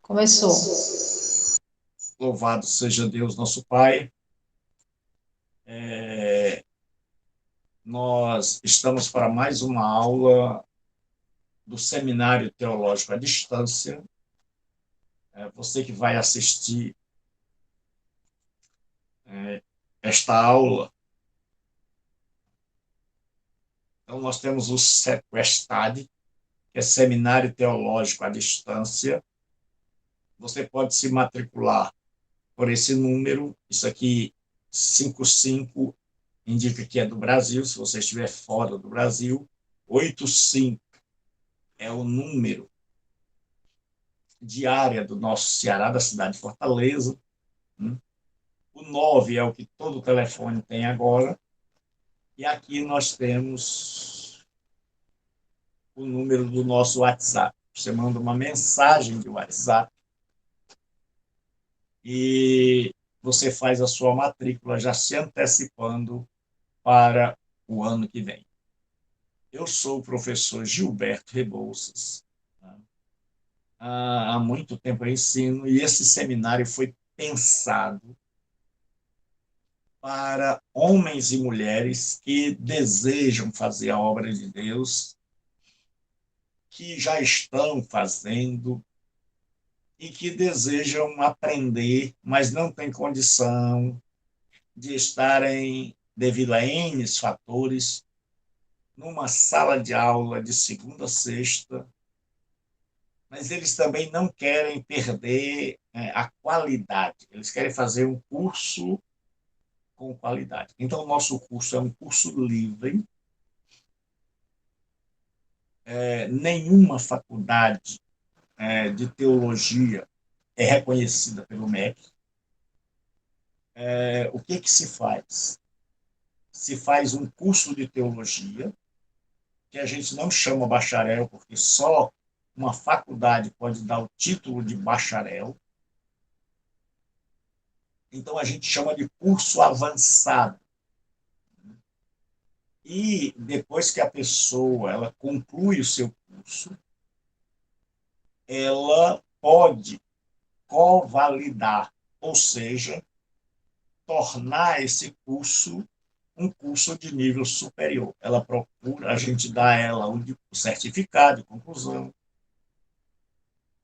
Começou. Louvado seja Deus, nosso Pai. Nós estamos para mais uma aula do Seminário Teológico à Distância. Você que vai assistir esta aula. Então, nós temos o Sequestade, que é Seminário Teológico à Distância. Você pode se matricular por esse número. Isso aqui, 55, indica que é do Brasil, se você estiver fora do Brasil. 85 é o número de área do nosso Ceará, da cidade de Fortaleza. O 9 é o que todo telefone tem agora. E aqui nós temos o número do nosso WhatsApp. Você manda uma mensagem de WhatsApp e você faz a sua matrícula já se antecipando para o ano que vem. Eu sou o professor Gilberto Rebouças. Há muito tempo eu ensino e esse seminário foi pensado para homens e mulheres que desejam fazer a obra de Deus, que já estão fazendo e que desejam aprender, mas não têm condição de estarem, devido a N fatores, numa sala de aula de segunda a sexta, mas eles também não querem perder a qualidade, eles querem fazer um curso com qualidade. Então, o nosso curso é um curso livre. Nenhuma faculdade de teologia é reconhecida pelo MEC. O que se faz? Se faz um curso de teologia, que a gente não chama bacharel, porque só uma faculdade pode dar o título de bacharel. Então, a gente chama de curso avançado. E depois que a pessoa ela conclui o seu curso, ela pode covalidar, ou seja, tornar esse curso um curso de nível superior. Ela procura, a gente dá a ela o certificado de conclusão,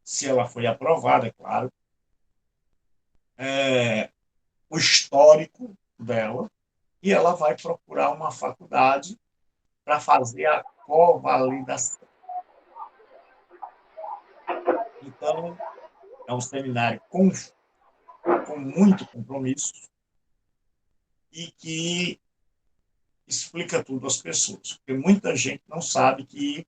se ela foi aprovada, é claro, o histórico dela, e ela vai procurar uma faculdade para fazer a covalidação. Então, é um seminário com muito compromisso e que explica tudo às pessoas, porque muita gente não sabe que,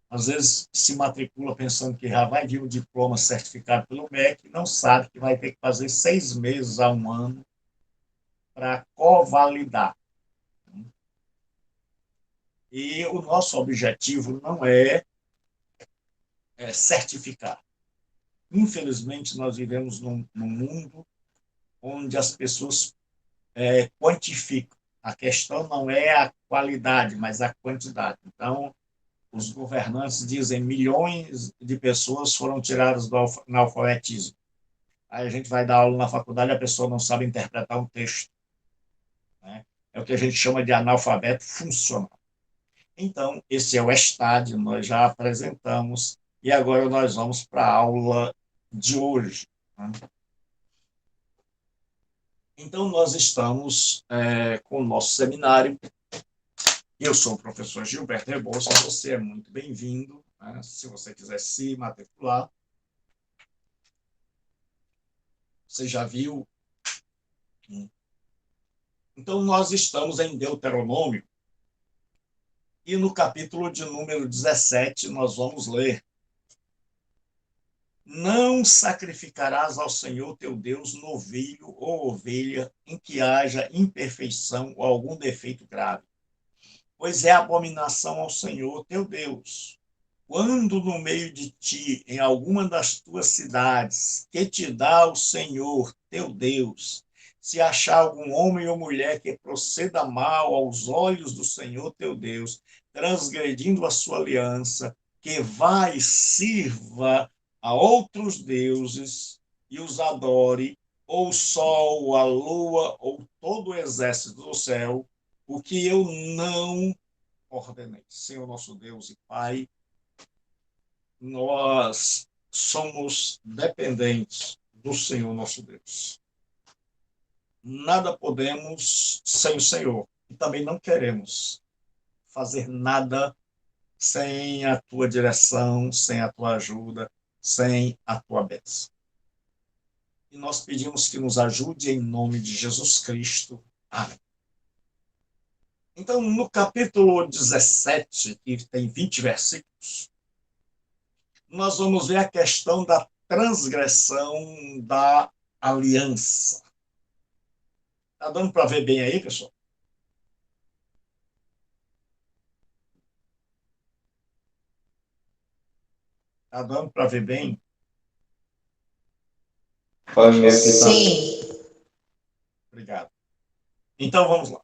às vezes, se matricula pensando que já vai vir o diploma certificado pelo MEC, não sabe que vai ter que fazer 6 meses a um ano para covalidar. E o nosso objetivo não é certificar. Infelizmente, nós vivemos num mundo onde as pessoas quantificam. A questão não é a qualidade, mas a quantidade. Então, os governantes dizem milhões de pessoas foram tiradas do analfabetismo. Aí a gente vai dar aula na faculdade e a pessoa não sabe interpretar um texto. Né? É o que a gente chama de analfabeto funcional. Então, esse é o estádio, nós já apresentamos, e agora nós vamos para a aula de hoje. Né? Então, nós estamos com o nosso seminário. Eu sou o professor Gilberto Rebouças, você é muito bem-vindo. Né? Se você quiser se matricular, você já viu. Então, nós estamos em Deuteronômio, e no capítulo de número 17, nós vamos ler: não sacrificarás ao Senhor teu Deus novilho ou ovelha em que haja imperfeição ou algum defeito grave, pois é abominação ao Senhor teu Deus. Quando no meio de ti, em alguma das tuas cidades, que te dá o Senhor teu Deus, se achar algum homem ou mulher que proceda mal aos olhos do Senhor teu Deus, transgredindo a sua aliança, que vai e sirva a outros deuses e os adore, ou o sol, ou a lua, ou todo o exército do céu, o que eu não ordenei. Senhor nosso Deus e Pai, nós somos dependentes do Senhor nosso Deus. Nada podemos sem o Senhor. E também não queremos fazer nada sem a tua direção, sem a tua ajuda, sem a tua bênção. E nós pedimos que nos ajude em nome de Jesus Cristo. Amém. Então, no capítulo 17, que tem 20 versículos, nós vamos ver a questão da transgressão da aliança. Está dando para ver bem aí, pessoal? Está dando para ver bem? Foi meio que tá. Sim. Obrigado. Então, vamos lá.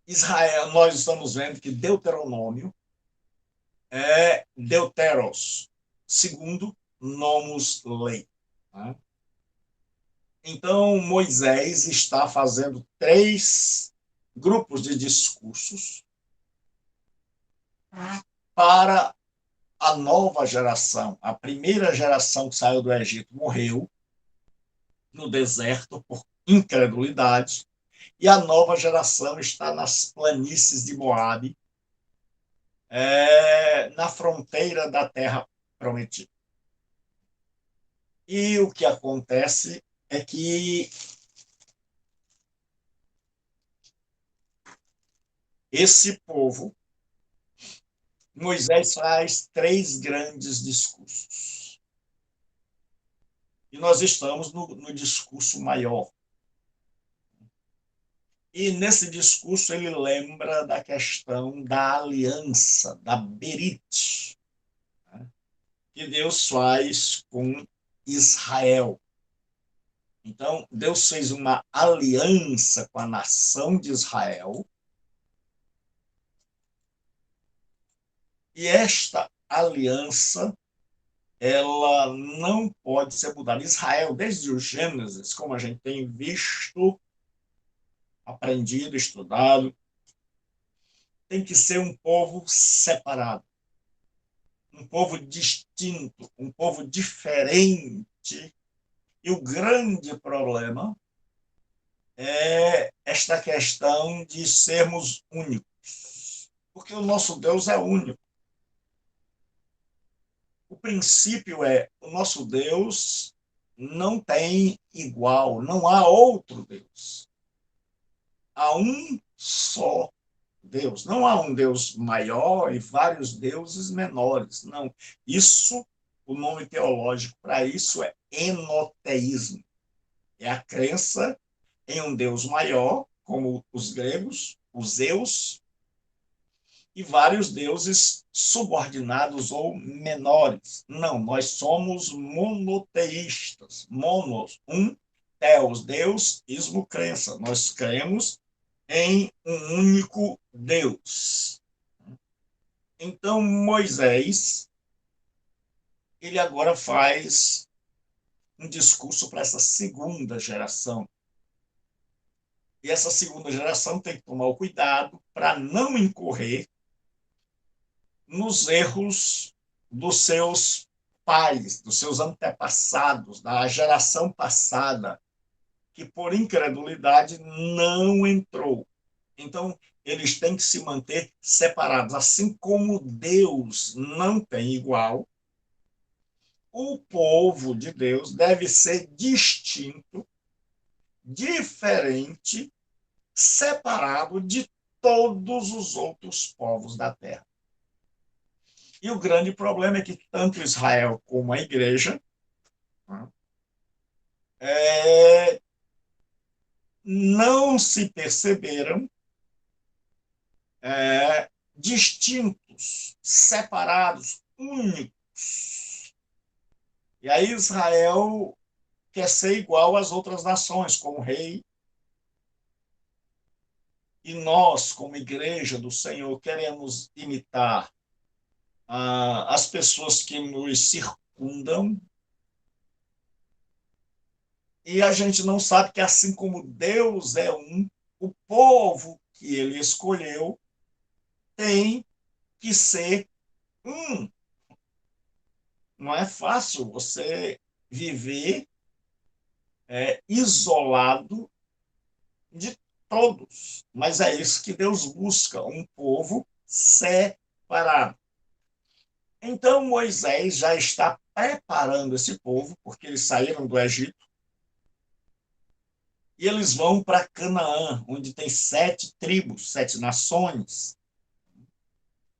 Israel, nós estamos vendo que Deuteronômio é Deuteros, segundo nomos lei. Né? Então, Moisés está fazendo 3 grupos de discursos para a nova geração. A primeira geração que saiu do Egito morreu no deserto por incredulidade, e a nova geração está nas planícies de Moabe, na fronteira da terra prometida. E o que acontece é que esse povo, Moisés faz 3 grandes discursos. E nós estamos no discurso maior. E nesse discurso ele lembra da questão da aliança, da Berit, né, que Deus faz com Israel. Então, Deus fez uma aliança com a nação de Israel, e esta aliança ela não pode ser mudada. Israel, desde o Gênesis, como a gente tem visto, aprendido, estudado, tem que ser um povo separado, um povo distinto, um povo diferente. E o grande problema é esta questão de sermos únicos, porque o nosso Deus é único. O princípio é, o nosso Deus não tem igual, não há outro Deus. Há um só Deus. Não há um Deus maior e vários deuses menores. Não. Isso, o nome teológico para isso é enoteísmo. É a crença em um Deus maior, como os gregos, os Zeus, e vários deuses subordinados ou menores. Não, nós somos monoteístas. Monos, um, teos, Deus, ismo, crença. Nós cremos em um único Deus. Então, Moisés, ele agora faz um discurso para essa segunda geração. E essa segunda geração tem que tomar o cuidado para não incorrer nos erros dos seus pais, dos seus antepassados, da geração passada, que por incredulidade não entrou. Então, eles têm que se manter separados. Assim como Deus não tem igual, o povo de Deus deve ser distinto, diferente, separado de todos os outros povos da terra. E o grande problema é que tanto Israel como a igreja não se perceberam distintos, separados, únicos. E aí Israel quer ser igual às outras nações, como rei. E nós, como igreja do Senhor, queremos imitar as pessoas que nos circundam, e a gente não sabe que, assim como Deus é um, o povo que ele escolheu tem que ser um. Não é fácil você viver isolado de todos, mas é isso que Deus busca, um povo separado. Então Moisés já está preparando esse povo, porque eles saíram do Egito, e eles vão para Canaã, onde tem 7 tribos, 7 nações.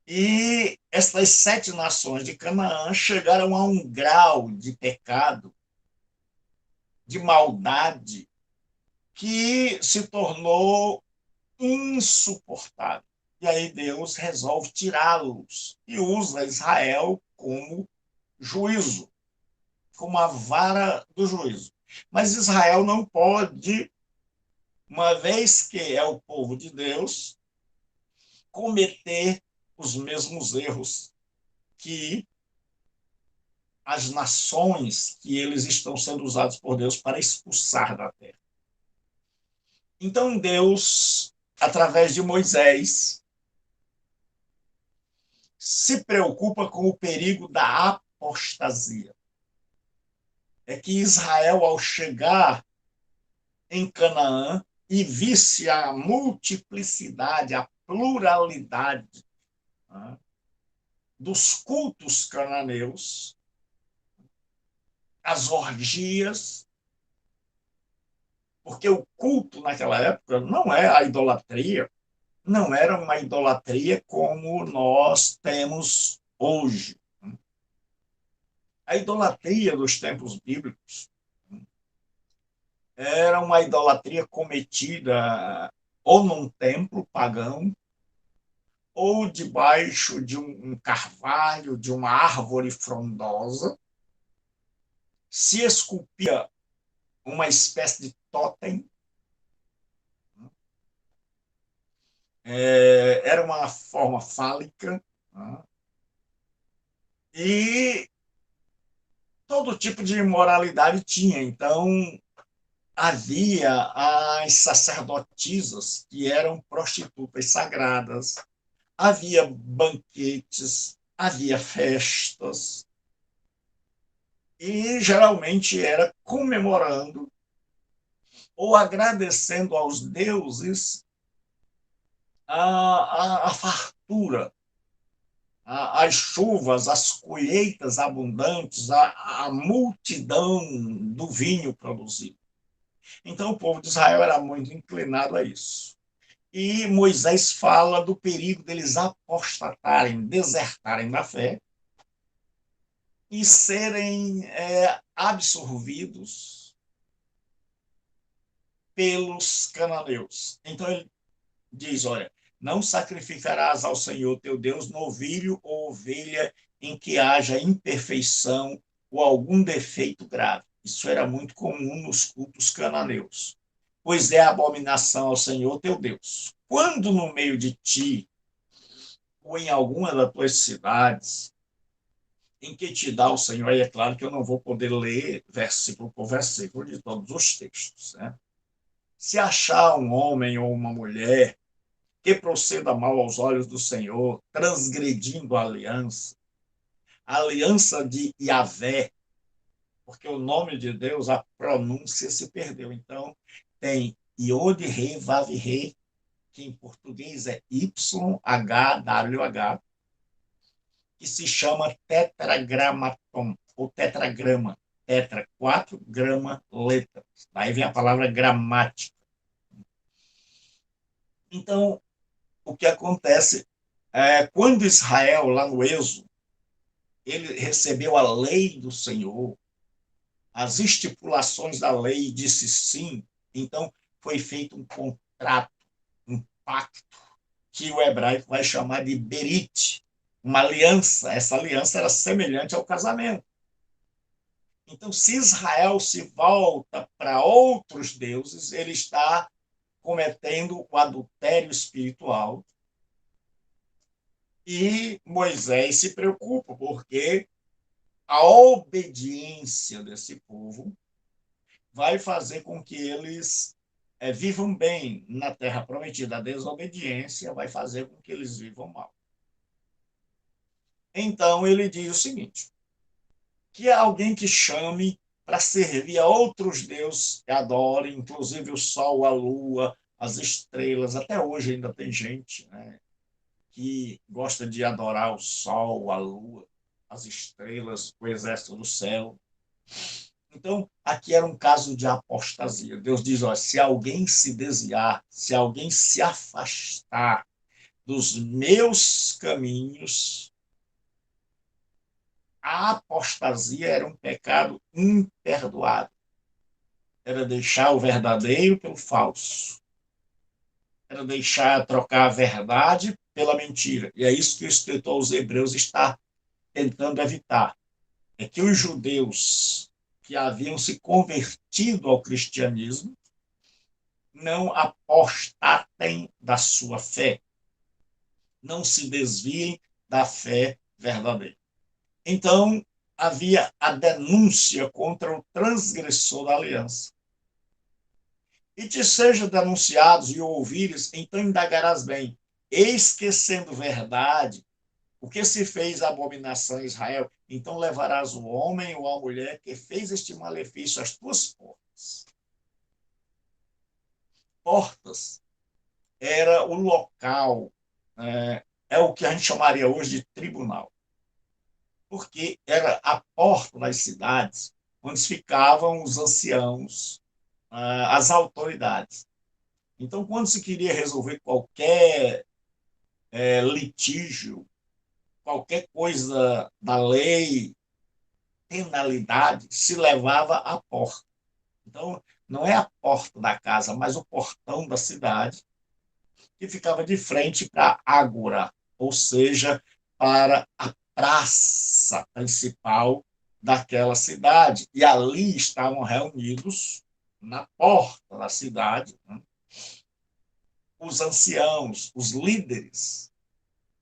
E essas 7 nações de Canaã chegaram a um grau de pecado, de maldade, que se tornou insuportável. E aí Deus resolve tirá-los e usa Israel como juízo, como a vara do juízo. Mas Israel não pode, uma vez que é o povo de Deus, cometer os mesmos erros que as nações que eles estão sendo usados por Deus para expulsar da terra. Então Deus, através de Moisés, se preocupa com o perigo da apostasia. É que Israel, ao chegar em Canaã e visse a multiplicidade, a pluralidade, né, dos cultos cananeus, as orgias, porque o culto naquela época não é a idolatria, não era uma idolatria como nós temos hoje. A idolatria dos tempos bíblicos era uma idolatria cometida ou num templo pagão, ou debaixo de um carvalho, de uma árvore frondosa, se esculpia uma espécie de totem, era uma forma fálica, né? E todo tipo de imoralidade tinha. Então, havia as sacerdotisas, que eram prostitutas sagradas, havia banquetes, havia festas, e geralmente era comemorando ou agradecendo aos deuses a fartura, as chuvas, as colheitas abundantes, a multidão do vinho produzido. Então, o povo de Israel era muito inclinado a isso. E Moisés fala do perigo deles apostatarem, desertarem da fé e serem absorvidos pelos cananeus. Então, ele diz, olha, não sacrificarás ao Senhor teu Deus novilho ou ovelha em que haja imperfeição ou algum defeito grave. Isso era muito comum nos cultos cananeus. Pois é abominação ao Senhor teu Deus. Quando no meio de ti, ou em alguma das tuas cidades, em que te dá o Senhor, e é claro que eu não vou poder ler versículo por versículo de todos os textos, né? Se achar um homem ou uma mulher que proceda mal aos olhos do Senhor, transgredindo a aliança de Yahvé, porque o nome de Deus, a pronúncia se perdeu. Então, tem Iod, Re, Vav, Re, que em português é YHWH, que se chama tetragramaton, ou tetragrama. Tetra, 4 grama letras. Daí vem a palavra gramática. Então, o que acontece quando Israel, lá no Êxodo, ele recebeu a lei do Senhor, as estipulações da lei, e disse sim, então foi feito um contrato, um pacto, que o hebraico vai chamar de berit, uma aliança. Essa aliança era semelhante ao casamento. Então, se Israel se volta para outros deuses, ele está cometendo o adultério espiritual E Moisés se preocupa, porque a obediência desse povo vai fazer com que eles vivam bem na terra prometida. A desobediência vai fazer com que eles vivam mal. Então ele diz o seguinte: que alguém que chame para servir a outros deuses que adorem, inclusive o sol, a lua, as estrelas. Até hoje ainda tem gente, né, que gosta de adorar o sol, a lua, as estrelas, o exército do céu. Então, aqui era um caso de apostasia. Deus diz: ó, se alguém se desviar, se alguém se afastar dos meus caminhos, a apostasia era um pecado imperdoável. Era deixar o verdadeiro pelo falso. Era deixar trocar a verdade pela mentira. E é isso que o escritor aos Hebreus está tentando evitar. É que os judeus que haviam se convertido ao cristianismo não apostatem da sua fé, não se desviem da fé verdadeira. Então, havia a denúncia contra o transgressor da aliança. E te sejam denunciados e ouvires, então indagarás bem. Eis que, sendo verdade, o que se fez a abominação em Israel, então levarás o homem ou a mulher que fez este malefício às tuas portas. Portas era o local, é o que a gente chamaria hoje de tribunal, porque era a porta das cidades onde ficavam os anciãos, as autoridades. Então, quando se queria resolver qualquer litígio, qualquer coisa da lei, penalidade, se levava à porta. Então, não é a porta da casa, mas o portão da cidade, que ficava de frente para a ágora, ou seja, para a praça principal daquela cidade. E ali estavam reunidos, na porta da cidade, né, os anciãos, os líderes,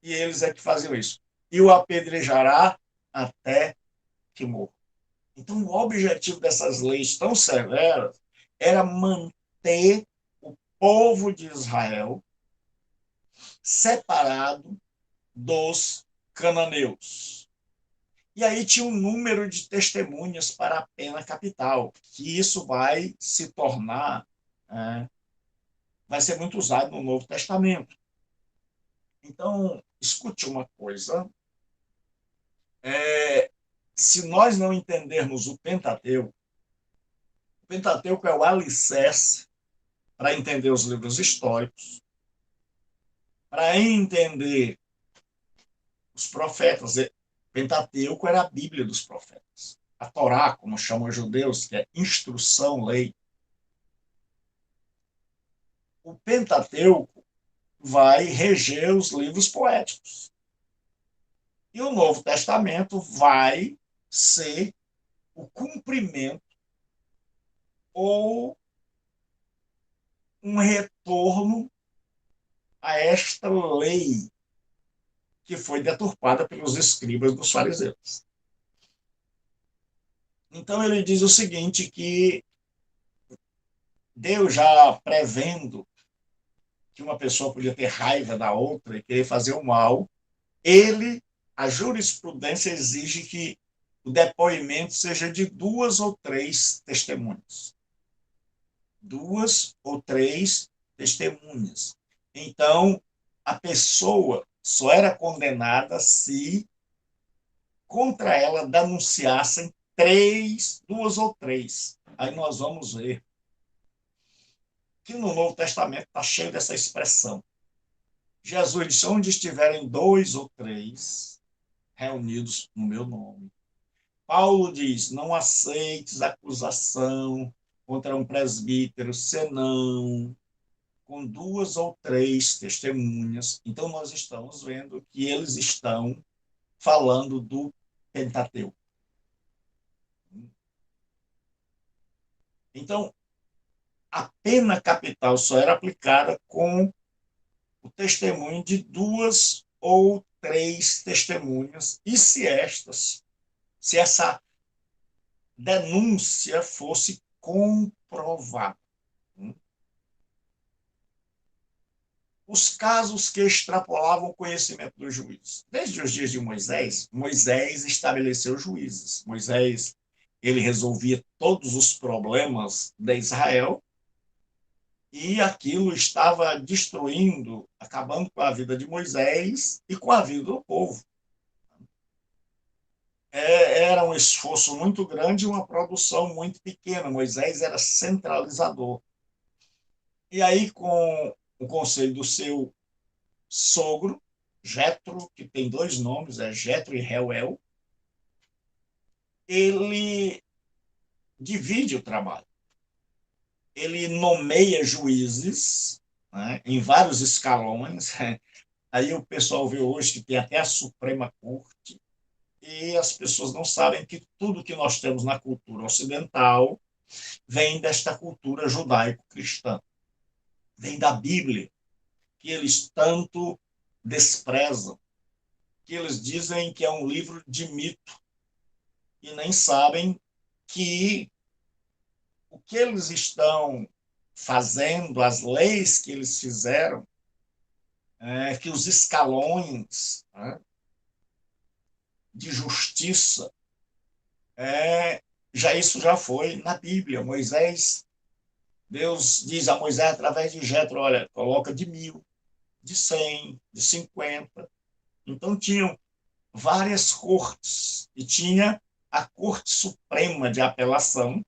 e eles é que faziam isso. E o apedrejará até que morra. Então, o objetivo dessas leis tão severas era manter o povo de Israel separado dos cananeus. E aí tinha um número de testemunhas para a pena capital, que isso vai se tornar, vai ser muito usado no Novo Testamento. Então, escute uma coisa, se nós não entendermos o Pentateuco é o alicerce para entender os livros históricos, para entender os profetas. O Pentateuco era a Bíblia dos profetas. A Torá, como chamam os judeus, que é instrução, lei. O Pentateuco vai reger os livros poéticos. E o Novo Testamento vai ser o cumprimento ou um retorno a esta lei que foi deturpada pelos escribas dos fariseus. Então ele diz o seguinte, que Deus, já prevendo que uma pessoa podia ter raiva da outra e querer fazer o mal, a jurisprudência exige que o depoimento seja de duas ou três testemunhas. Duas ou três testemunhas. Então, a pessoa só era condenada se contra ela denunciassem duas ou três. Aí nós vamos ver que no Novo Testamento está cheio dessa expressão. Jesus disse: onde estiverem dois ou três reunidos no meu nome. Paulo diz: não aceites acusação contra um presbítero, senão com duas ou três testemunhas. Então, nós estamos vendo que eles estão falando do Pentateuco. Então, a pena capital só era aplicada com o testemunho de duas ou 3 testemunhas, e se essa denúncia fosse comprovada. Os casos que extrapolavam o conhecimento dos juízes. Desde os dias de Moisés, Moisés estabeleceu juízes. Moisés, ele resolvia todos os problemas de Israel, e aquilo estava destruindo, acabando com a vida de Moisés e com a vida do povo. Era um esforço muito grande e uma produção muito pequena. Moisés era centralizador. E aí, com o conselho do seu sogro, Jetro, que tem 2 nomes, é Jetro e Reuel, ele divide o trabalho. Ele nomeia juízes, né, em vários escalões. Aí o pessoal vê hoje que tem até a Suprema Corte, e as pessoas não sabem que tudo que nós temos na cultura ocidental vem desta cultura judaico-cristã, vem da Bíblia, que eles tanto desprezam, que eles dizem que é um livro de mito, e nem sabem que o que eles estão fazendo, as leis que eles fizeram, que os escalões, né, de justiça, já isso já foi na Bíblia. Moisés, Deus diz a Moisés através de Jetro, olha, coloca de 1.000, de 100, de 50. Então tinham várias cortes, e tinha a Corte Suprema de Apelação,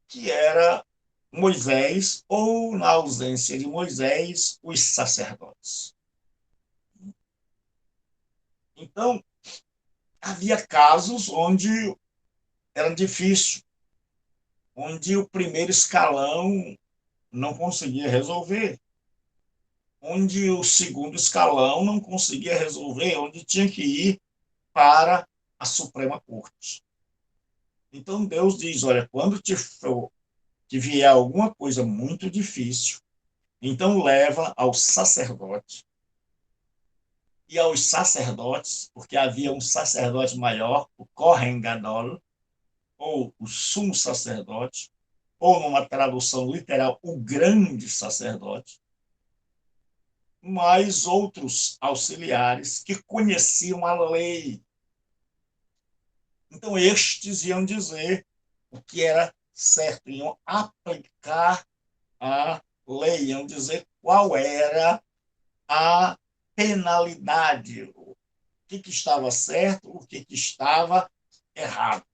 que era Moisés, ou, na ausência de Moisés, os sacerdotes. Então, havia casos onde era difícil, onde o primeiro escalão não conseguia resolver, onde o segundo escalão não conseguia resolver, onde tinha que ir para a Suprema Corte. Então Deus diz, olha, quando te vier alguma coisa muito difícil, então leva ao sacerdote, e aos sacerdotes, porque havia um sacerdote maior, o Kohen Gadol, ou o sumo sacerdote, ou numa tradução literal, o grande sacerdote, mais outros auxiliares que conheciam a lei. Então, estes iam dizer o que era certo, iam aplicar a lei, iam dizer qual era a penalidade, o que estava certo, o que estava errado.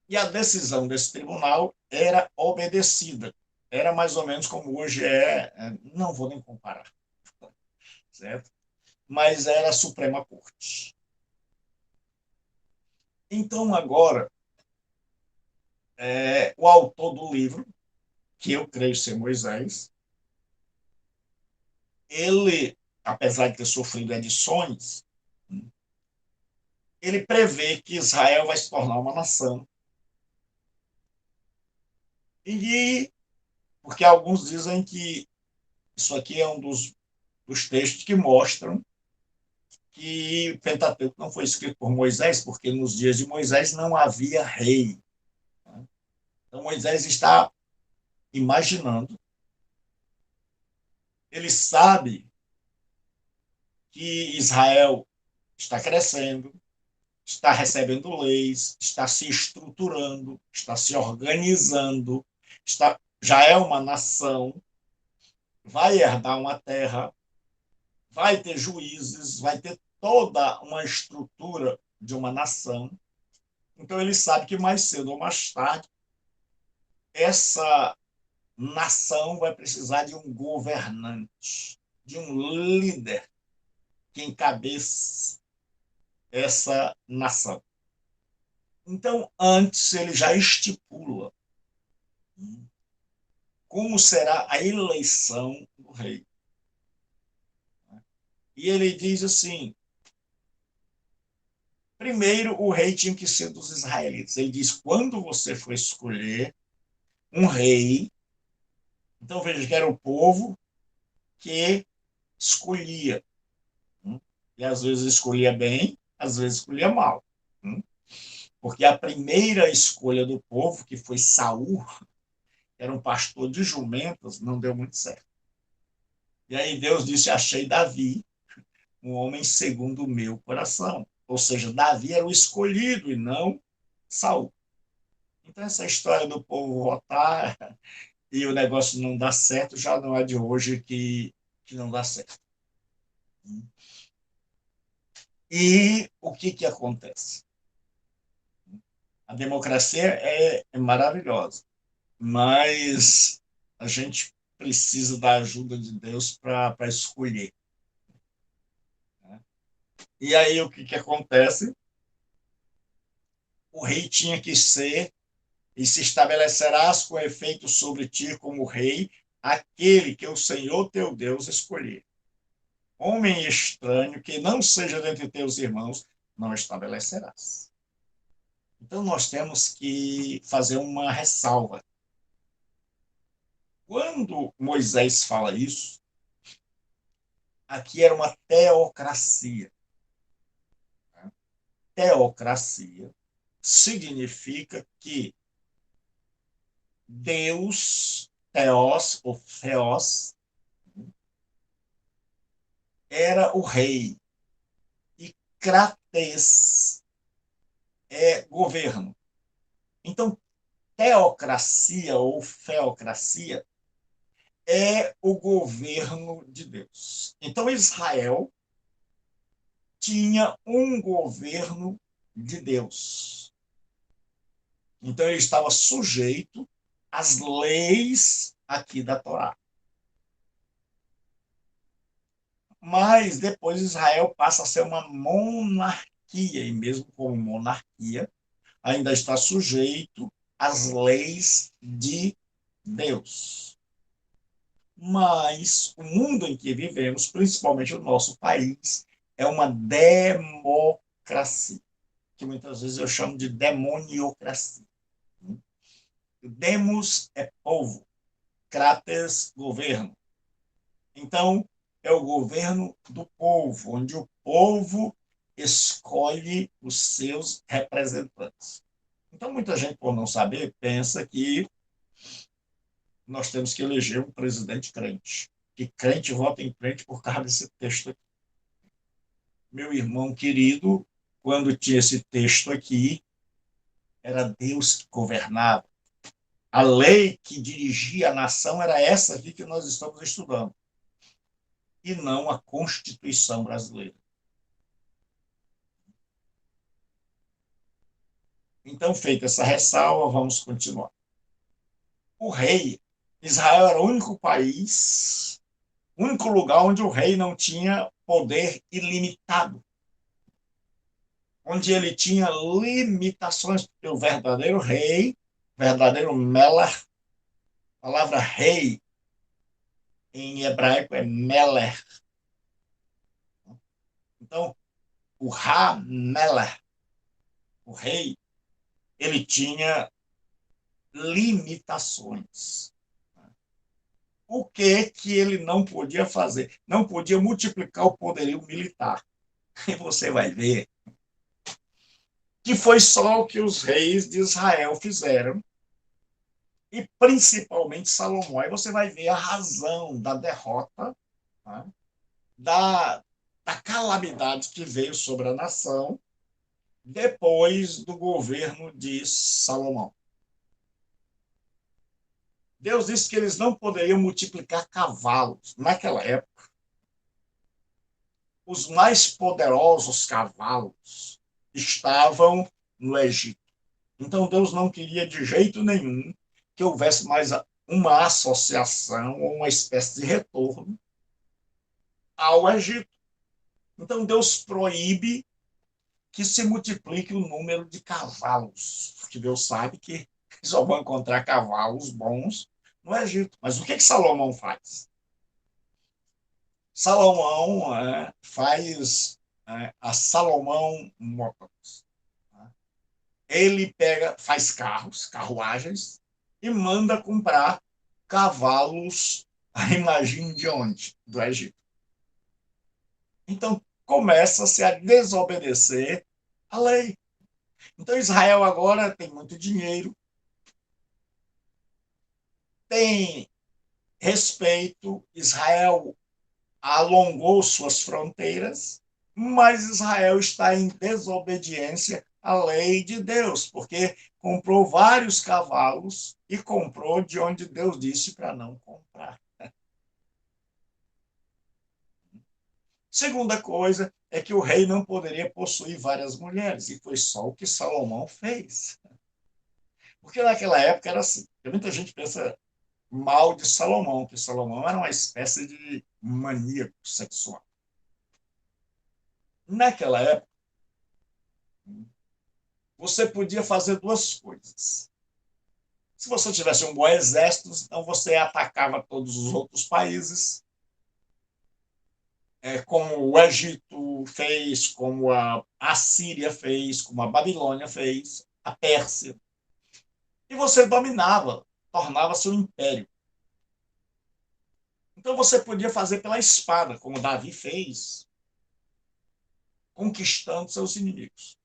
E a decisão desse tribunal era obedecida. Era mais ou menos como hoje não vou nem comparar, certo? Mas era a Suprema Corte. Então, agora, o autor do livro, que eu creio ser Moisés, ele, apesar de ter sofrido edições, ele prevê que Israel vai se tornar uma nação. E porque alguns dizem que isso aqui é um dos textos que mostram que o Pentateuco não foi escrito por Moisés, porque nos dias de Moisés não havia rei. Então Moisés está imaginando, ele sabe que Israel está crescendo, está recebendo leis, está se estruturando, está se organizando, já é uma nação, vai herdar uma terra, vai ter juízes, vai ter toda uma estrutura de uma nação. Então ele sabe que mais cedo ou mais tarde essa nação vai precisar de um governante, de um líder que encabeça essa nação. Então, antes ele já estipula como será a eleição do rei. E ele diz assim, primeiro o rei tinha que ser dos israelitas. Ele diz, quando você for escolher um rei, então veja que era o povo que escolhia. E às vezes escolhia bem, às vezes escolhia mal. Porque a primeira escolha do povo, que foi Saul, que era um pastor de jumentas, não deu muito certo. E aí Deus disse: achei Davi, um homem segundo o meu coração. Ou seja, Davi era o escolhido e não Saul. Então, essa história do povo votar e o negócio não dá certo já não é de hoje que não dá certo. E o que acontece? A democracia é maravilhosa, mas a gente precisa da ajuda de Deus para escolher. Né? E aí o que acontece? O rei tinha que ser, e se estabelecerás com efeito sobre ti como rei, aquele que o Senhor teu Deus escolher. Homem estranho que não seja dentre teus irmãos, não estabelecerás. Então nós temos que fazer uma ressalva. Quando Moisés fala isso, aqui era uma teocracia. Teocracia significa que Deus, Theos ou Theos, era o rei e Crates é governo. Então, teocracia ou feocracia é o governo de Deus. Então, Israel tinha um governo de Deus. Então, ele estava sujeito às leis aqui da Torá. Mas depois Israel passa a ser uma monarquia, e mesmo como monarquia, ainda está sujeito às leis de Deus. Mas o mundo em que vivemos, principalmente o nosso país, é uma democracia, que muitas vezes eu chamo de demoniocracia. Demos é povo, crates, governo. Então, é o governo do povo, onde o povo escolhe os seus representantes. Então, muita gente, por não saber, pensa que nós temos que eleger um presidente crente. Que crente vota em crente por causa desse texto aqui. Meu irmão querido, quando tinha esse texto aqui, era Deus que governava. A lei que dirigia a nação era essa aqui que nós estamos estudando, e não a Constituição brasileira. Então, feita essa ressalva, vamos continuar. O rei, Israel era o único país, o único lugar onde o rei não tinha poder ilimitado, onde ele tinha limitações, porque o verdadeiro rei, verdadeiro Melech, a palavra rei em hebraico é Melech. Então, o Ha-Melech, o rei, ele tinha limitações. O que ele não podia fazer? Não podia multiplicar o poderio militar. E você vai ver que foi só o que os reis de Israel fizeram, e principalmente Salomão. Aí você vai ver a razão da derrota, tá? da calamidade que veio sobre a nação depois do governo de Salomão. Deus disse que eles não poderiam multiplicar cavalos. Naquela época, os mais poderosos cavalos estavam no Egito. Então, Deus não queria de jeito nenhum que houvesse mais uma associação ou uma espécie de retorno ao Egito. Então, Deus proíbe que se multiplique o número de cavalos, porque Deus sabe que só vão encontrar cavalos bons no Egito. Mas o que Salomão faz? Salomão faz a Salomão Motors. Ele faz carros, carruagens, e manda comprar cavalos, imagine de onde? Do Egito. Então, começa-se a desobedecer a lei. Então, Israel agora tem muito dinheiro, tem respeito, Israel alongou suas fronteiras, mas Israel está em desobediência à lei de Deus, porque comprou vários cavalos e comprou de onde Deus disse para não comprar. Segunda coisa é que o rei não poderia possuir várias mulheres, e foi só o que Salomão fez. Porque naquela época era assim, muita gente pensa mal de Salomão, que Salomão era uma espécie de maníaco sexual. Naquela época, você podia fazer duas coisas. Se você tivesse um bom exército, então você atacava todos os outros países, como o Egito fez, como a Assíria fez, como a Babilônia fez, a Pérsia. E você dominava, tornava-se um império. Então você podia fazer pela espada, como Davi fez, conquistando seus inimigos.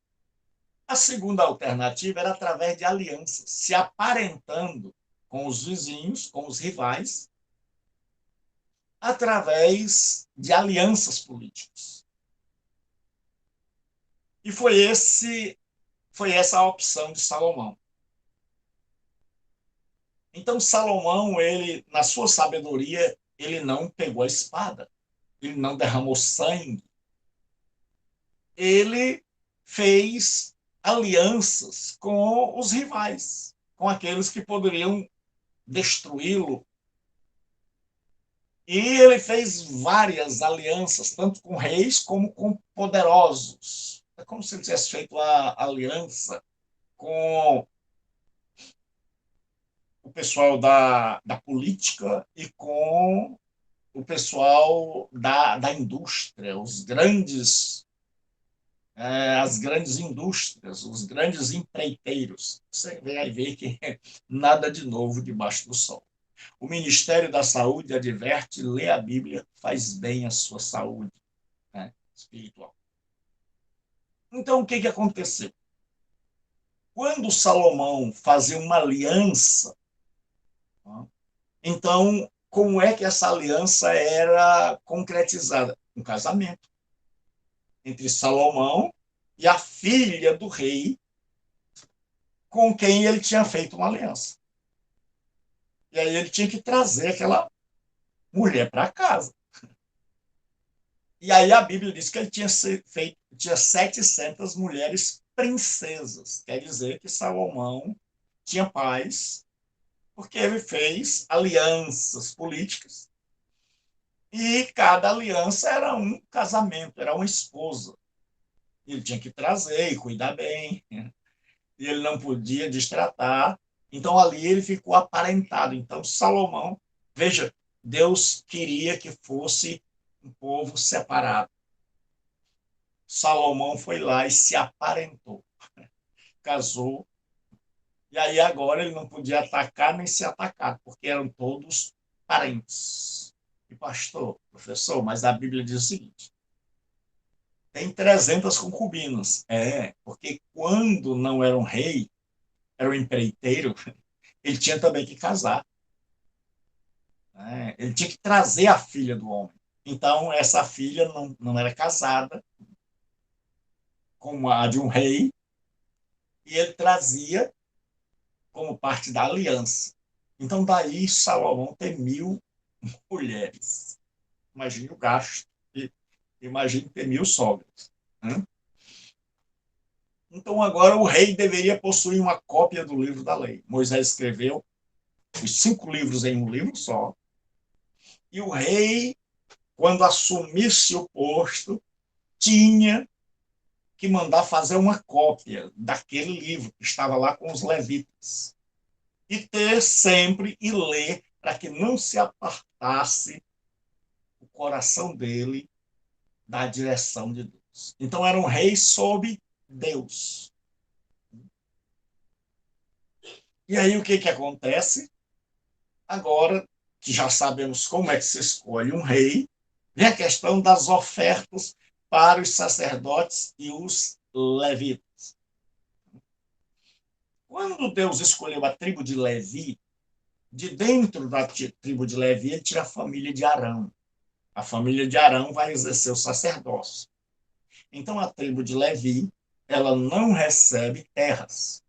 A segunda alternativa era através de alianças, se aparentando com os vizinhos, com os rivais, através de alianças políticas. E foi essa a opção de Salomão. Então Salomão, ele, na sua sabedoria, ele não pegou a espada, ele não derramou sangue, ele fez alianças com os rivais, com aqueles que poderiam destruí-lo. E ele fez várias alianças, tanto com reis como com poderosos. É como se ele tivesse feito a aliança com o pessoal da política e com o pessoal da indústria, os grandes, as grandes indústrias, os grandes empreiteiros. Você vai ver que nada de novo debaixo do sol. O Ministério da Saúde adverte, lê a Bíblia, faz bem à sua saúde, né, espiritual. Então, o que aconteceu? Quando Salomão fazia uma aliança, então, como é que essa aliança era concretizada? Um casamento entre Salomão e a filha do rei com quem ele tinha feito uma aliança. E aí ele tinha que trazer aquela mulher para casa. E aí a Bíblia diz que ele tinha 700 mulheres princesas. Quer dizer que Salomão tinha paz, porque ele fez alianças políticas. E cada aliança era um casamento, era uma esposa. Ele tinha que trazer e cuidar bem. E ele não podia destratar. Então ali ele ficou aparentado. Então Salomão, veja, Deus queria que fosse um povo separado. Salomão foi lá e se aparentou, casou, e aí agora ele não podia atacar nem ser atacado, porque eram todos parentes. E pastor, professor, mas a Bíblia diz o seguinte, tem 300 concubinas. Porque quando não era um rei, era um empreiteiro, ele tinha também que casar. Ele tinha que trazer a filha do homem. Então, essa filha não era casada com a de um rei, e ele trazia como parte da aliança. Então, daí Salomão tem 1.000 mulheres. Imagine o gasto. Imagine ter 1.000 sogras. Né? Então, agora o rei deveria possuir uma cópia do livro da lei. Moisés escreveu os 5 livros em um livro só. E o rei, quando assumisse o posto, tinha que mandar fazer uma cópia daquele livro que estava lá com os levitas. E ter sempre e ler para que não se apartasse o coração dele da direção de Deus. Então era um rei sob Deus. E aí o que acontece? Agora que já sabemos como é que se escolhe um rei, vem a questão das ofertas para os sacerdotes e os levitas. Quando Deus escolheu a tribo de Levi, de dentro da tribo de Levi, ele tira a família de Arão. A família de Arão vai exercer o sacerdócio. Então, a tribo de Levi, ela não recebe terras.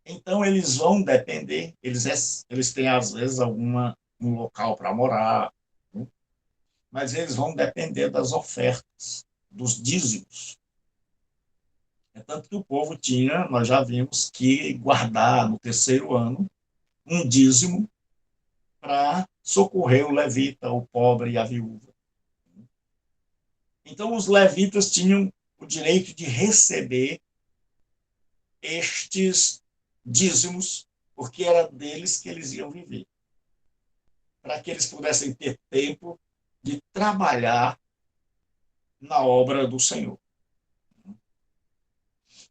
Então, eles vão depender, eles têm, às vezes, um local para morar, né? Mas eles vão depender das ofertas, dos dízimos. É tanto que o povo tinha, nós já vimos, que guardar no terceiro ano um dízimo para socorrer o levita, o pobre e a viúva. Então, os levitas tinham o direito de receber estes dízimos, porque era deles que eles iam viver, para que eles pudessem ter tempo de trabalhar na obra do Senhor.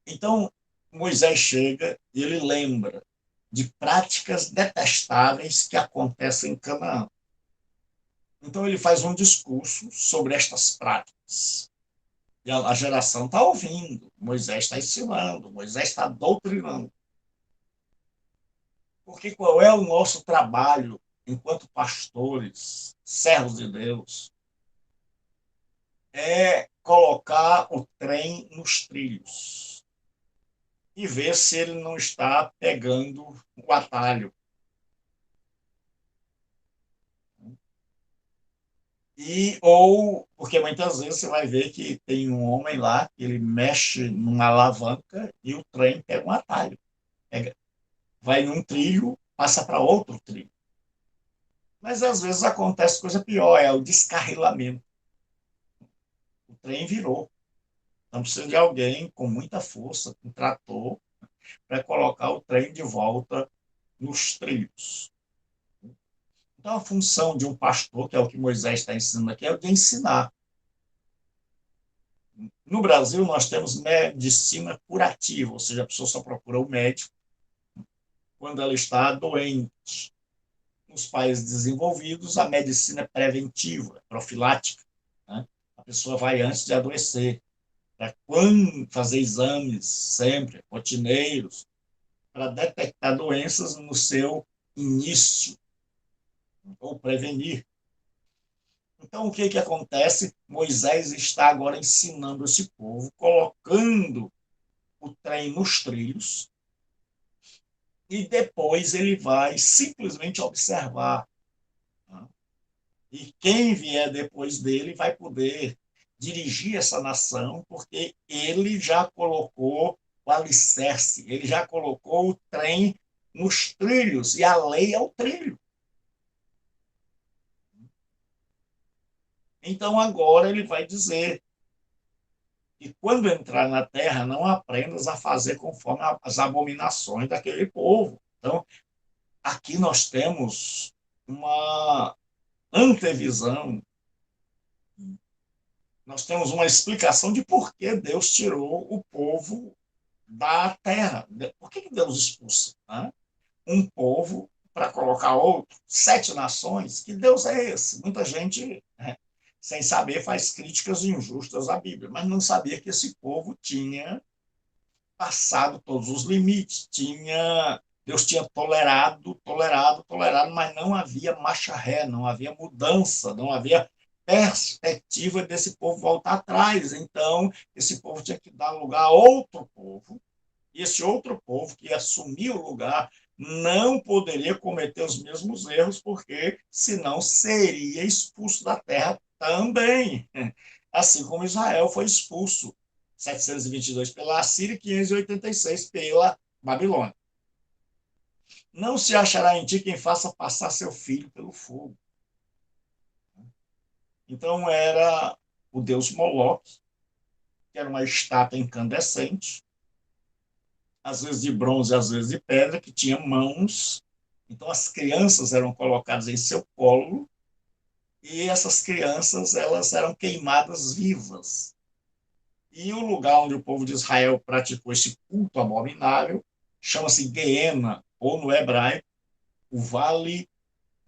Então, Moisés chega e ele lembra de práticas detestáveis que acontecem em Canaã. Então, ele faz um discurso sobre estas práticas. E a geração está ouvindo, Moisés está ensinando, Moisés está doutrinando. Porque qual é o nosso trabalho enquanto pastores, servos de Deus? É colocar o trem nos trilhos e ver se ele não está pegando o atalho. Porque muitas vezes você vai ver que tem um homem lá que ele mexe numa alavanca e o trem pega um atalho. Vai num trilho, passa para outro trilho. Mas às vezes acontece coisa pior, é o descarrilamento. O trem virou. Então precisa de alguém com muita força, com trator, para colocar o trem de volta nos trilhos. Então a função de um pastor, que é o que Moisés está ensinando aqui, é o de ensinar. No Brasil, nós temos medicina curativa, ou seja, a pessoa só procura o médico quando ela está doente. Nos países desenvolvidos, a medicina é preventiva, profilática, né? A pessoa vai antes de adoecer, para fazer exames sempre, rotineiros, para detectar doenças no seu início, ou prevenir. Então, o que acontece? Moisés está agora ensinando esse povo, colocando o trem nos trilhos, e depois ele vai simplesmente observar. Né? E quem vier depois dele vai poder dirigir essa nação, porque ele já colocou o alicerce, ele já colocou o trem nos trilhos, e a lei é o trilho. Então agora ele vai dizer: e quando entrar na terra, não aprendas a fazer conforme as abominações daquele povo. Então, aqui nós temos uma antevisão, nós temos uma explicação de por que Deus tirou o povo da terra. Por que Deus expulsa, né? Um povo para colocar outro? 7 nações? Que Deus é esse? Muita gente, né, sem saber, faz críticas injustas à Bíblia, mas não sabia que esse povo tinha passado todos os limites, Deus tinha tolerado, mas não havia marcha ré, não havia mudança, não havia perspectiva desse povo voltar atrás. Então, esse povo tinha que dar lugar a outro povo, e esse outro povo que assumia o lugar não poderia cometer os mesmos erros, porque senão seria expulso da terra também. Assim como Israel foi expulso 722 pela Assíria e 586 pela Babilônia. Não se achará em ti quem faça passar seu filho pelo fogo. Então era o deus Moloque, que era uma estátua incandescente, às vezes de bronze, às vezes de pedra, que tinha mãos. Então as crianças eram colocadas em seu colo, e essas crianças elas eram queimadas vivas. E o lugar onde o povo de Israel praticou esse culto abominável chama-se Guiena, ou no hebraico, o Vale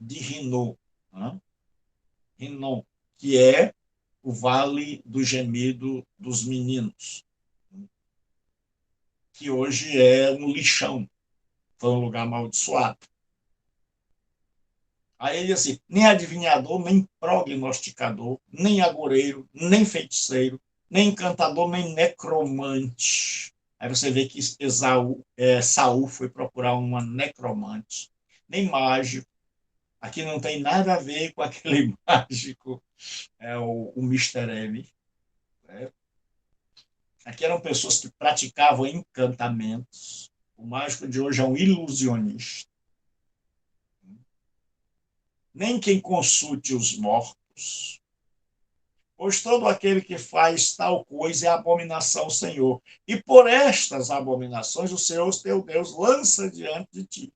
de Rinom, né? Rinom, que é o Vale do Gemido dos Meninos, que hoje é um lixão, foi um lugar amaldiçoado. Aí ele diz assim, nem adivinhador, nem prognosticador, nem agoreiro, nem feiticeiro, nem encantador, nem necromante. Aí você vê que Saul foi procurar uma necromante, nem mágico. Aqui não tem nada a ver com aquele mágico, o Mister M. Né? Aqui eram pessoas que praticavam encantamentos. O mágico de hoje é um ilusionista. Nem quem consulte os mortos. Pois todo aquele que faz tal coisa é abominação ao Senhor. E por estas abominações o Senhor, teu Deus, lança diante de ti.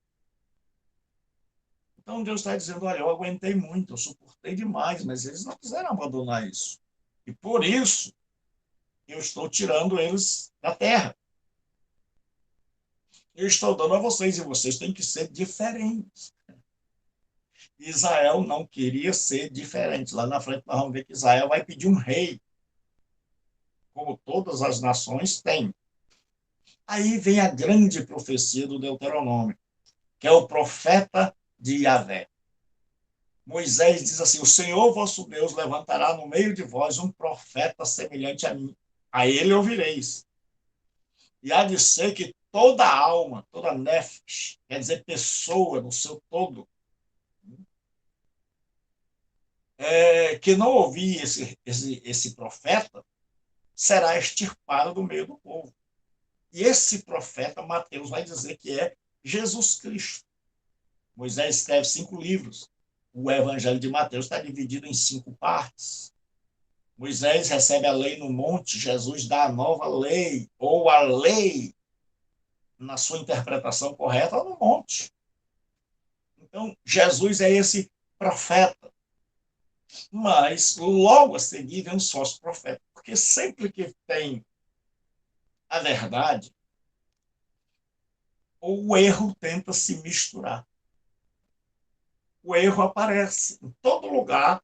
Então Deus está dizendo, olha, eu aguentei muito, eu suportei demais, mas eles não quiseram abandonar isso. E por isso eu estou tirando eles da terra. Eu estou dando a vocês, e vocês têm que ser diferentes. Israel não queria ser diferente. Lá na frente nós vamos ver que Israel vai pedir um rei, como todas as nações têm. Aí vem a grande profecia do Deuteronômio, que é o profeta de Yahvé. Moisés diz assim, o Senhor vosso Deus levantará no meio de vós um profeta semelhante a mim. A ele ouvireis. E há de ser que toda alma, toda nefesh, quer dizer pessoa no seu todo, que não ouvir esse profeta, será extirpado do meio do povo. E esse profeta, Mateus vai dizer que é Jesus Cristo. Moisés escreve 5 livros. O Evangelho de Mateus está dividido em 5 partes. Moisés recebe a lei no monte, Jesus dá a nova lei, ou a lei, na sua interpretação correta, no monte. Então, Jesus é esse profeta. Mas, logo a seguir, vem um sócio profeta. Porque sempre que tem a verdade, o erro tenta se misturar. O erro aparece em todo lugar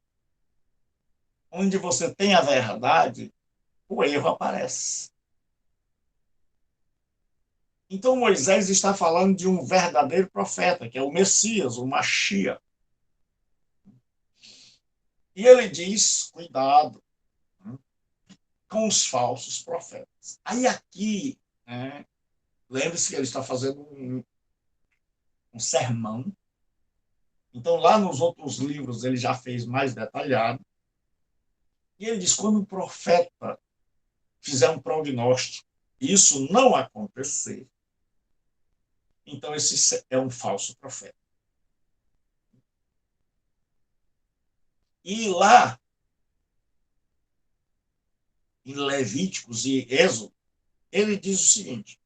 onde você tem a verdade, o erro aparece. Então Moisés está falando de um verdadeiro profeta, que é o Messias, o Mashiach. E ele diz, cuidado com os falsos profetas. Aí aqui, lembre-se que ele está fazendo um sermão. Então lá nos outros livros ele já fez mais detalhado. E ele diz, quando um profeta fizer um prognóstico, isso não acontecer, então esse é um falso profeta. E lá, em Levíticos e Êxodo, ele diz o seguinte,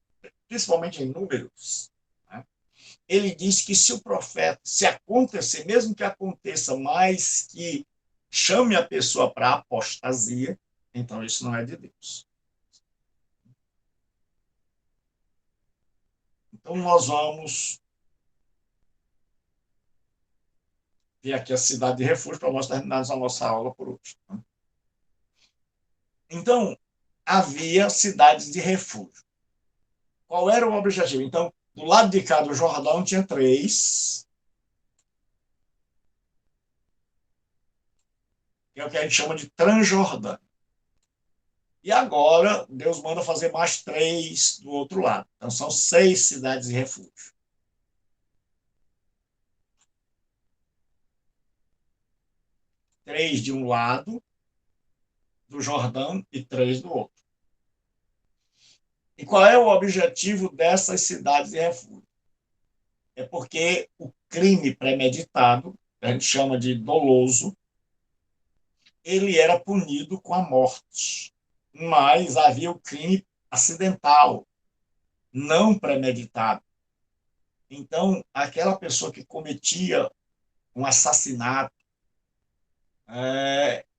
principalmente em Números, né? Ele diz que se o profeta, se acontecer, mesmo que aconteça, mas que chame a pessoa para apostasia, então isso não é de Deus. Então nós vamos ver aqui a cidade de refúgio para nós terminarmos a nossa aula por hoje. Então, havia cidades de refúgio. Qual era o objetivo? Então, do lado de cá do Jordão tinha 3, que é o que a gente chama de Transjordânia. E agora, Deus manda fazer mais 3 do outro lado. Então, são 6 cidades de refúgio. 3 de um lado do Jordão e 3 do outro. E qual é o objetivo dessas cidades de refúgio? É porque o crime premeditado, que a gente chama de doloso, ele era punido com a morte. Mas havia o crime acidental, não premeditado. Então, aquela pessoa que cometia um assassinato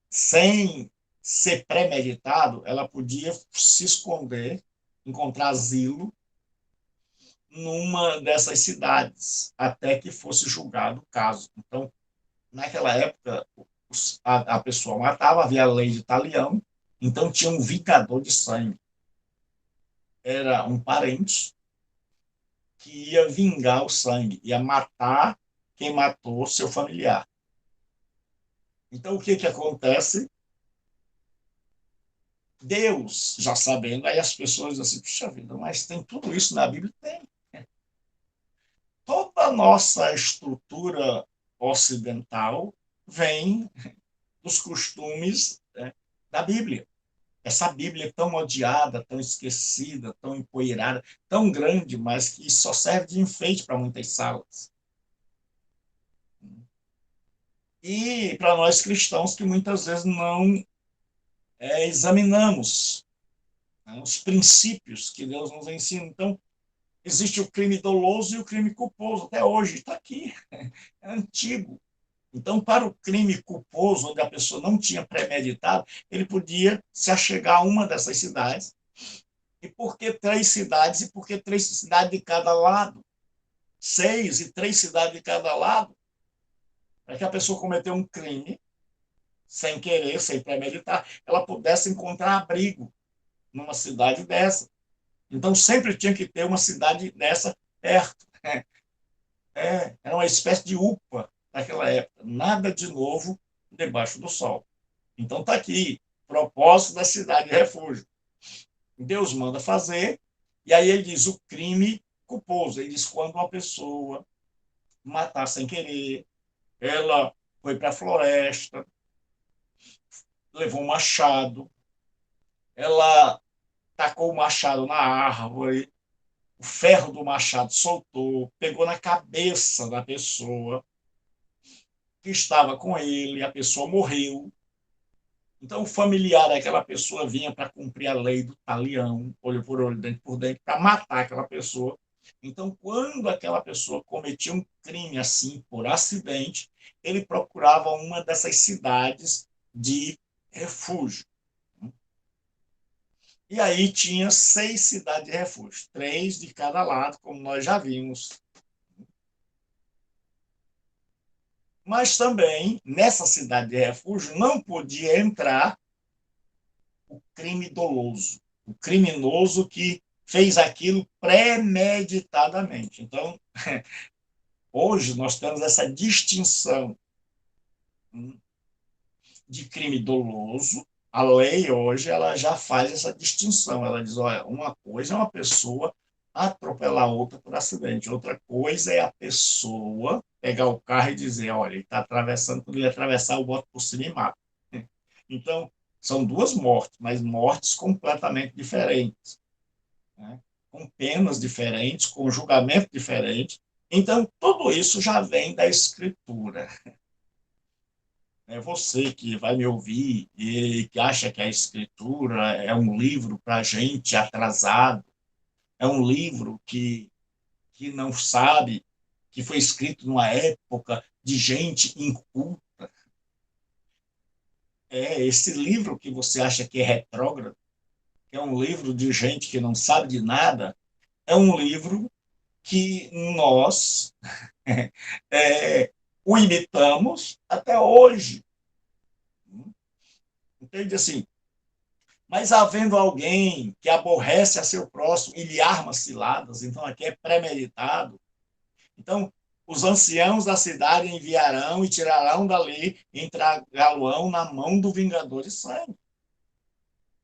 sem ser premeditado, ela podia se esconder, encontrar asilo numa dessas cidades, até que fosse julgado o caso. Então, naquela época, a pessoa matava, havia a lei de talião, então tinha um vingador de sangue. Era um parente que ia vingar o sangue, ia matar quem matou seu familiar. Então, o que, que acontece? Deus, já sabendo, aí as pessoas dizem assim, puxa vida, mas tem tudo isso na Bíblia? Tem. Toda a nossa estrutura ocidental vem dos costumes, né, da Bíblia. Essa Bíblia é tão odiada, tão esquecida, tão empoeirada, tão grande, mas que só serve de enfeite para muitas salas. E para nós cristãos que muitas vezes não examinamos, né, os princípios que Deus nos ensina. Então, existe o crime doloso e o crime culposo. Até hoje está aqui, é antigo. Então, para o crime culposo, onde a pessoa não tinha premeditado, ele podia se achegar a uma dessas cidades. E por que 3 cidades? E por que 3 cidades de cada lado? 6 e 3 cidades de cada lado? Para que a pessoa cometeu um crime sem querer, sem premeditar, ela pudesse encontrar abrigo numa cidade dessa. Então, sempre tinha que ter uma cidade dessa perto. Era uma espécie de UPA naquela época. Nada de novo debaixo do sol. Então, está aqui, propósito da cidade de refúgio. Deus manda fazer, e aí ele diz o crime culposo. Ele diz quando uma pessoa matar sem querer, ela foi para a floresta, levou um machado, ela tacou o machado na árvore, o ferro do machado soltou, pegou na cabeça da pessoa que estava com ele, a pessoa morreu. Então, o familiar daquela pessoa vinha para cumprir a lei do talião, olho por olho, dente por dente, para matar aquela pessoa. Então, quando aquela pessoa cometia um crime assim, por acidente, ele procurava uma dessas cidades de refúgio. E aí tinha 6 cidades de refúgio, 3 de cada lado, como nós já vimos. Mas também, nessa cidade de refúgio, não podia entrar o crime doloso, o criminoso que fez aquilo premeditadamente. Então, hoje nós temos essa distinção de crime doloso. A lei hoje ela já faz essa distinção. Ela diz, olha, uma coisa é uma pessoa atropelar outra por acidente, outra coisa é a pessoa pegar o carro e dizer, olha, ele está atravessando, quando ele atravessar, eu boto por cima e mato. Então, são 2 mortes, mas mortes completamente diferentes, né? Com penas diferentes, com julgamento diferente. Então, tudo isso já vem da Escritura. É você que vai me ouvir e que acha que a Escritura é um livro para gente atrasado, é um livro que não sabe, que foi escrito numa época de gente inculta. Esse livro que você acha que é retrógrado, que é um livro de gente que não sabe de nada, é um livro que nós é, o imitamos até hoje. Entende assim? Mas havendo alguém que aborrece a seu próximo e lhe arma ciladas, então aqui é premeditado. Então, os anciãos da cidade enviarão e tirarão dali e entregá-lo na mão do vingador de sangue.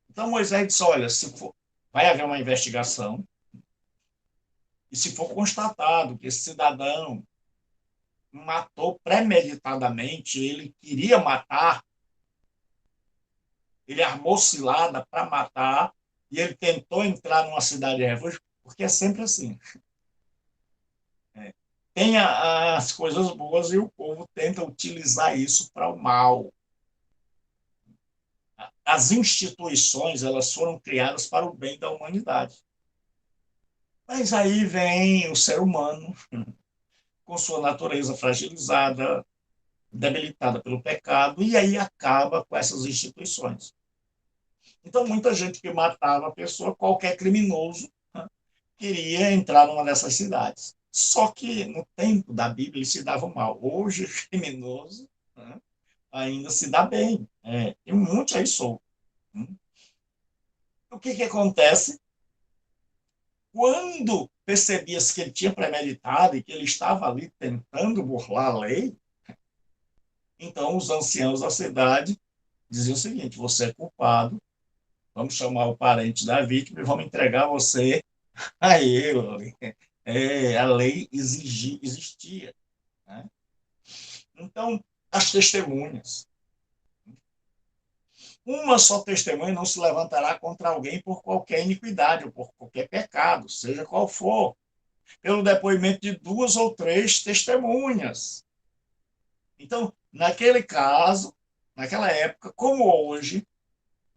Então Moisés disse, olha, se for, vai haver uma investigação, e se for constatado que esse cidadão matou premeditadamente, ele queria matar, ele armou cilada para matar, e ele tentou entrar numa cidade de refúgio, porque é sempre assim. Tem as coisas boas e o povo tenta utilizar isso para o mal. As instituições elas foram criadas para o bem da humanidade. Mas aí vem o ser humano, com sua natureza fragilizada, debilitada pelo pecado, e aí acaba com essas instituições. Então, muita gente que matava a pessoa, qualquer criminoso, né, queria entrar numa dessas cidades. Só que no tempo da Bíblia eles se davam mal. Hoje, o criminoso, né, ainda se dá bem. Tem um monte aí solto. O que acontece? Quando percebias que ele tinha premeditado e que ele estava ali tentando burlar a lei, então os anciãos da cidade diziam o seguinte: você é culpado, vamos chamar o parente da vítima e vamos entregar você a ele. A lei existia. Né? Então, as testemunhas. Uma só testemunha não se levantará contra alguém por qualquer iniquidade ou por qualquer pecado, seja qual for, pelo depoimento de duas ou três testemunhas. Então, naquele caso, naquela época, como hoje,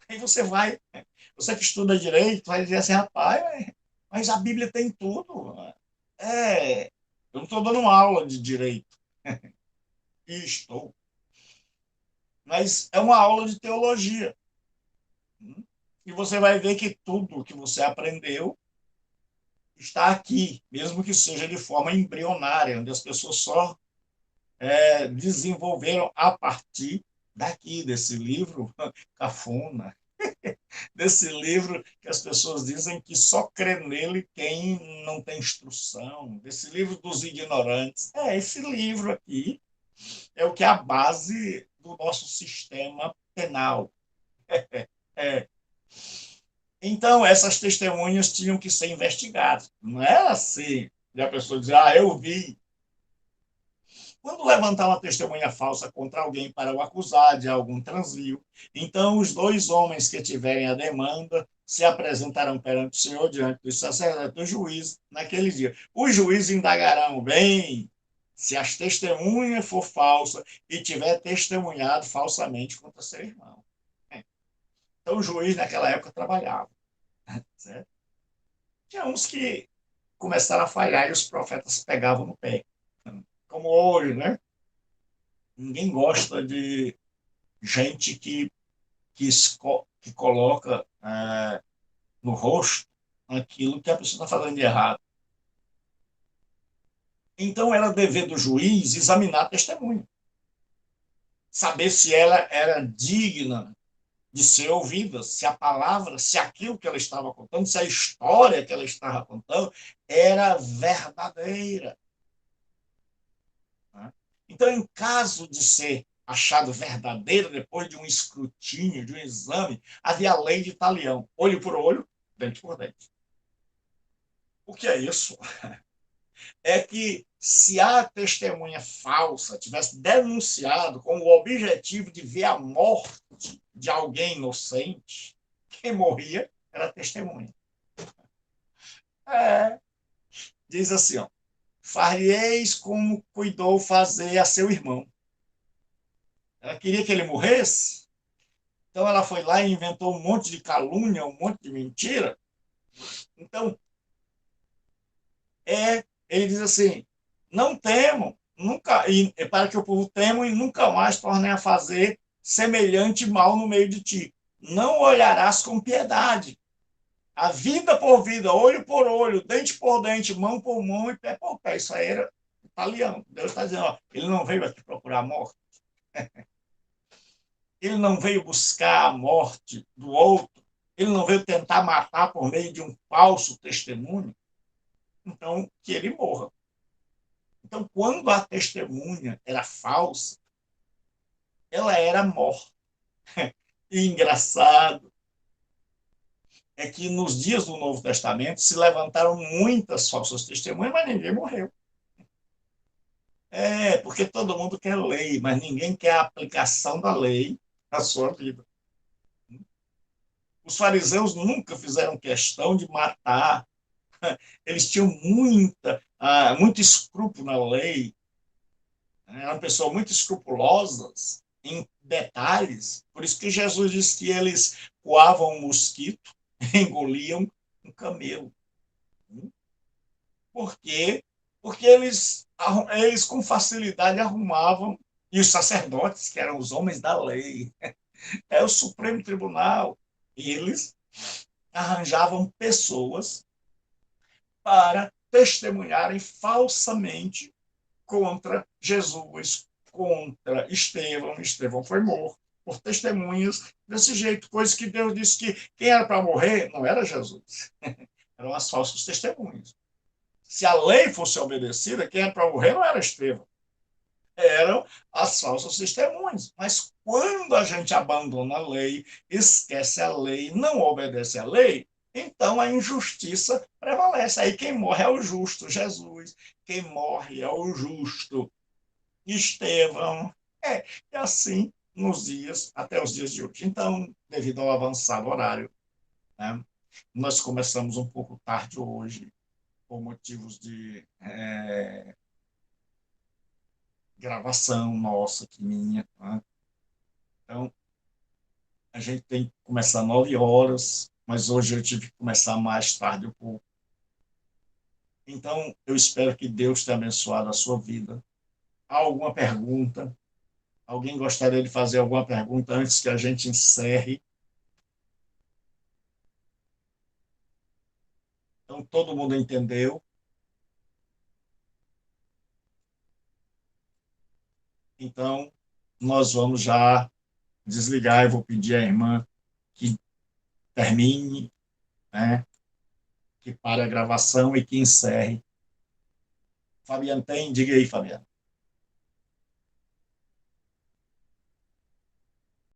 aí você que estuda direito, vai dizer assim, rapaz, mas a Bíblia tem tudo. Eu não estou dando uma aula de direito, e estou, mas é uma aula de teologia. E você vai ver que tudo que você aprendeu está aqui, mesmo que seja de forma embrionária, onde as pessoas só desenvolveram a partir daqui, desse livro cafona, desse livro que as pessoas dizem que só crê nele quem não tem instrução, desse livro dos ignorantes. Esse livro aqui é o que é a base do nosso sistema penal. É. Então, essas testemunhas tinham que ser investigadas. Não é assim, e a pessoa dizer, eu vi. Quando levantar uma testemunha falsa contra alguém para o acusar de algum transvio, então os dois homens que tiverem a demanda se apresentarão perante o Senhor diante do sacerdote do juiz naquele dia. Os juízes indagarão bem se as testemunhas for falsa e tiver testemunhado falsamente contra seu irmão. Então o juiz naquela época trabalhava. Certo? Tinha uns que começaram a falhar e os profetas pegavam no pé. Como hoje, né? Ninguém gosta de gente que coloca no rosto aquilo que a pessoa está fazendo de errado. Então, era dever do juiz examinar a testemunha, saber se ela era digna de ser ouvida, se a palavra, se aquilo que ela estava contando, se a história que ela estava contando era verdadeira. Então, em caso de ser achado verdadeiro, depois de um escrutínio, de um exame, havia a lei de talião, olho por olho, dente por dente. O que é isso? É que se a testemunha falsa tivesse denunciado com o objetivo de ver a morte de alguém inocente, quem morria era a testemunha. Diz assim, fareis como cuidou fazer a seu irmão. Ela queria que ele morresse, então ela foi lá e inventou um monte de calúnia, um monte de mentira. Então, ele diz assim, não temam, nunca, para que o povo tema e nunca mais tornem a fazer semelhante mal no meio de ti. Não olharás com piedade. A vida por vida, olho por olho, dente por dente, mão por mão e pé por pé. Isso aí era italiano. Deus está dizendo, ele não veio aqui procurar a morte. Ele não veio buscar a morte do outro. Ele não veio tentar matar por meio de um falso testemunho. Então, que ele morra. Então, quando a testemunha era falsa, ela era morta. E engraçado é que nos dias do Novo Testamento se levantaram muitas falsas testemunhas, mas ninguém morreu. Porque todo mundo quer lei, mas ninguém quer a aplicação da lei na sua vida. Os fariseus nunca fizeram questão de matar. Eles tinham muito escrúpulo na lei. Eram pessoas muito escrupulosas em detalhes. Por isso que Jesus disse que eles coavam um mosquito, engoliam um camelo. Por quê? Porque eles com facilidade arrumavam, e os sacerdotes, que eram os homens da lei, é o Supremo Tribunal, eles arranjavam pessoas para testemunharem falsamente contra Jesus, contra Estevão. Estevão foi morto por testemunhas desse jeito, coisa que Deus disse que quem era para morrer não era Jesus, eram as falsas testemunhas. Se a lei fosse obedecida, quem era para morrer não era Estevão, eram as falsas testemunhas. Mas quando a gente abandona a lei, esquece a lei, não obedece à lei, então a injustiça prevalece. Aí quem morre é o justo, Jesus. Quem morre é o justo, Estevão. E assim nos dias, até os dias de hoje. Então, devido ao avançado horário, né, nós começamos um pouco tarde hoje, por motivos de gravação nossa, aqui minha. Né? Então, a gente tem que começar 9 horas, mas hoje eu tive que começar mais tarde um pouco. Então, eu espero que Deus tenha abençoado a sua vida. Há alguma pergunta? Alguém gostaria de fazer alguma pergunta antes que a gente encerre? Então, todo mundo entendeu? Então, nós vamos já desligar. Eu vou pedir à irmã que termine, né? Que pare a gravação e que encerre. Fabiano tem? Diga aí, Fabiano.